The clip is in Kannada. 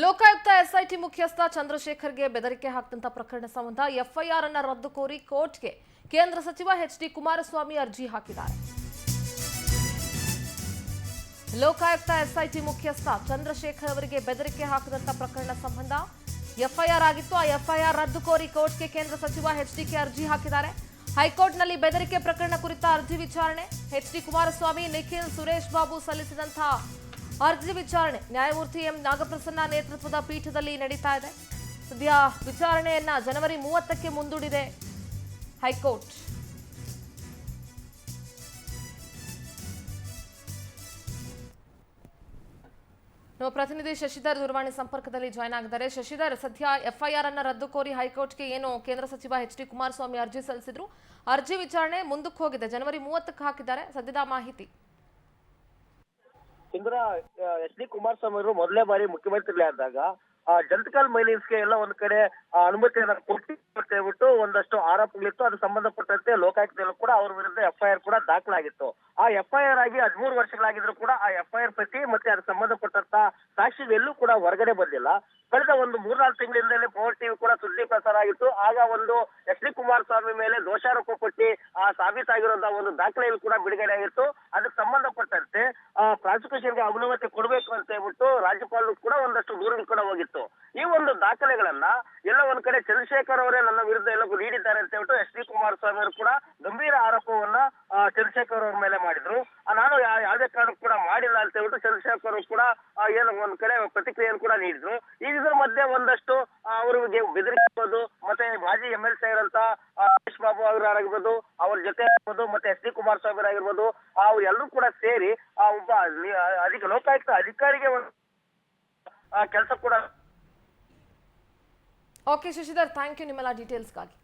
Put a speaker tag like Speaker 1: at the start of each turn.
Speaker 1: ಲೋಕಾಯುಕ್ತ ಎಸ್ಐಟಿ ಮುಖ್ಯಸ್ಥ ಚಂದ್ರಶೇಖರ್ಗೆ ಬೆದರಿಕೆ ಹಾಕಿದಂತ ಪ್ರಕರಣ ಸಂಬಂಧ ಎಫ್ಐಆರ್ ಅನ್ನು ರದ್ದು ಕೋರಿ ಕೋರ್ಟ್ಗೆ ಕೇಂದ್ರ ಸಚಿವ ಎಚ್.ಡಿ. ಕುಮಾರಸ್ವಾಮಿ ಅರ್ಜಿ ಹಾಕಿದ್ದಾರೆ. ಲೋಕಾಯುಕ್ತ ಎಸ್ಐಟಿ ಮುಖ್ಯಸ್ಥ ಚಂದ್ರಶೇಖರ್ ಅವರಿಗೆ ಬೆದರಿಕೆ ಹಾಕಿದಂತ ಪ್ರಕರಣ ಸಂಬಂಧ ಎಫ್ಐಆರ್ ಆಗಿತ್ತು. ಆ ಎಫ್ಐಆರ್ ರದ್ದು ಕೋರಿ ಕೋರ್ಟ್ಗೆ ಕೇಂದ್ರ ಸಚಿವ ಎಚ್.ಡಿ.ಕೆ ಅರ್ಜಿ ಹಾಕಿದ್ದಾರೆ. ಹೈಕೋರ್ಟ್ನಲ್ಲಿ ಬೆದರಿಕೆ ಪ್ರಕರಣ ಕುರಿತ ಅರ್ಜಿ ವಿಚಾರಣೆ ಎಚ್.ಡಿ. ಕುಮಾರಸ್ವಾಮಿ, ನಿಖಿಲ್, ಸುರೇಶ್ ಬಾಬು ಸಲ್ಲಿಸಿದಂತಹ ಅರ್ಜಿ ವಿಚಾರಣೆ ನ್ಯಾಯಮೂರ್ತಿ ಎಂ ನಾಗಪ್ರಸನ್ನ ನೇತೃತ್ವದ ಪೀಠದಲ್ಲಿ ನಡೀತಾ ಇದೆ. ಸದ್ಯ ವಿಚಾರಣೆಯನ್ನ ಜನವರಿ 30ಕ್ಕೆ ಮುಂದೂಡಿದೆ ಹೈಕೋರ್ಟ್. ನಮ್ಮ ಪ್ರತಿನಿಧಿ ಶಶಿಧರ್ ದೂರವಾಣಿ ಸಂಪರ್ಕದಲ್ಲಿ ಜಾಯ್ನ್ ಆಗಿದ್ದಾರೆ. ಶಶಿಧರ್, ಸದ್ಯ ಎಫ್ಐಆರ್ ಅನ್ನ ರದ್ದು ಕೋರಿ ಹೈಕೋರ್ಟ್ಗೆ ಏನು ಕೇಂದ್ರ ಸಚಿವ ಎಚ್.ಡಿ. ಕುಮಾರಸ್ವಾಮಿ ಅರ್ಜಿ ಸಲ್ಲಿಸಿದ್ರು, ಅರ್ಜಿ ವಿಚಾರಣೆ ಮುಂದಕ್ಕೆ ಹೋಗಿದೆ, ಜನವರಿ 30ಕ್ಕೆ ಹಾಕಿದ್ದಾರೆ. ಸದ್ಯದ ಮಾಹಿತಿ
Speaker 2: ಇಂದ್ರ ಎಚ್.ಡಿ. ಕುಮಾರಸ್ವಾಮಿ ಅವರು ಮೊದಲನೇ ಬಾರಿ ಮುಖ್ಯಮಂತ್ರಿಗಳಾದಾಗ ಜಂತಕಲ್ ಮೈನಿಂಗ್ಸ್ಗೆ ಎಲ್ಲ ಒಂದ್ ಕಡೆ ಅನುಮತಿಯನ್ನ ಕೊಟ್ಟು ಒಂದಷ್ಟು ಆರೋಪಗಳಿತ್ತು. ಅದು ಸಂಬಂಧಪಟ್ಟಂತೆ ಲೋಕಾಯುಕ್ತದಲ್ಲೂ ಕೂಡ ಅವ್ರ ವಿರುದ್ಧ ಎಫ್ಐಆರ್ ಕೂಡ ದಾಖಲಾಗಿತ್ತು. ಆ ಎಫ್ಐಆರ್ ಆಗಿ 13 ವರ್ಷಗಳಾಗಿದ್ರು ಕೂಡ ಆ ಎಫ್ಐಆರ್ ಪ್ರತಿ ಮತ್ತೆ ಅದಕ್ಕೆ ಸಂಬಂಧಪಟ್ಟಂತ ಸಾಕ್ಷಿಗಳು ಕೂಡ ಹೊರಗಡೆ ಬಂದಿಲ್ಲ. ಕಳೆದ ಒಂದು 3-4 ತಿಂಗಳಿಂದಲೇ ಪವರ್ ಟಿವಿ ಕೂಡ ಸುದ್ದಿ ಪ್ರಸಾರ ಆಗಿತ್ತು. ಆಗ ಒಂದು ಎಚ್.ಡಿ. ಕುಮಾರಸ್ವಾಮಿ ಮೇಲೆ ದೋಷಾರೋಪ ಪಟ್ಟಿ ಸಾಬೀತಾಗಿರುವಂತಹ ಒಂದು ದಾಖಲೆಗಳು ಕೂಡ ಬಿಡುಗಡೆ ಆಗಿತ್ತು. ಅದಕ್ಕೆ ಸಂಬಂಧಪಟ್ಟಂತೆ ಪ್ರಾಸಿಕ್ಯೂಷನ್ಗೆ ಅನುಮತಿ ಕೊಡಬೇಕು ಅಂತ ಹೇಳ್ಬಿಟ್ಟು ರಾಜ್ಯಪಾಲರು ಕೂಡ ಒಂದಷ್ಟು ದೂರಗಳು ಕೂಡ ಹೋಗಿತ್ತು. ಈ ಒಂದು ದಾಖಲೆಗಳನ್ನ ಎಲ್ಲ ಒಂದ್ ಕಡೆ ಚಂದ್ರಶೇಖರ್ ಅವರೇ ನನ್ನ ವಿರುದ್ಧ ಎಲ್ಲ ನೀಡಿದ್ದಾರೆ ಅಂತ ಹೇಳ್ಬಿಟ್ಟು ಎಚ್.ಡಿ. ಕುಮಾರಸ್ವಾಮಿ ಅವರು ಕೂಡ ಗಂಭೀರ ಆರೋಪವನ್ನ ಚಂದ್ರಶೇಖರ್ ಅವ್ರ ಮೇಲೆ ಮಾಡಿದ್ರು. ನಾನು ಯಾವುದೇ ಕಾರಣಕ್ಕೂ ಕೂಡ ಮಾಡಿಲ್ಲ ಅಂತ ಹೇಳ್ಬಿಟ್ಟು ಚಂದ್ರಶೇಖರ್ ಅವರು ಕೂಡ ಏನು ಒಂದ್ ಕಡೆ ಪ್ರತಿಕ್ರಿಯೆಯನ್ನು ಕೂಡ ನೀಡಿದ್ರು. ಈಗ ಇದ್ರ ಮಧ್ಯೆ ಒಂದಷ್ಟು ಅವರಿಗೆ ಬೆದರಿಕೆ ಮತ್ತೆ ಮಾಜಿ MLC ಆಗಿರಂತ ಸುರೇಶ್ ಬಾಬು ಅವರಾಗಿರ್ಬೋದು, ಅವ್ರ ಜೊತೆ ಆಗಿರ್ಬೋದು, ಮತ್ತೆ ಎಚ್.ಡಿ. ಕುಮಾರಸ್ವಾಮಿ ಆಗಿರ್ಬೋದು, ಅವ್ರು ಎಲ್ಲರೂ ಕೂಡ ಸೇರಿ ಒಬ್ಬ ಲೋಕಾಯುಕ್ತ ಅಧಿಕಾರಿಗೆ ಕೆಲಸ ಕೂಡ.
Speaker 1: ಓಕೆ ಶಶಿಧರ್, ಥ್ಯಾಂಕ್ ಯು ನಿಮ್ಮೆಲ್ಲ ಡೀಟೇಲ್ಸ್ಗಾಗಿ.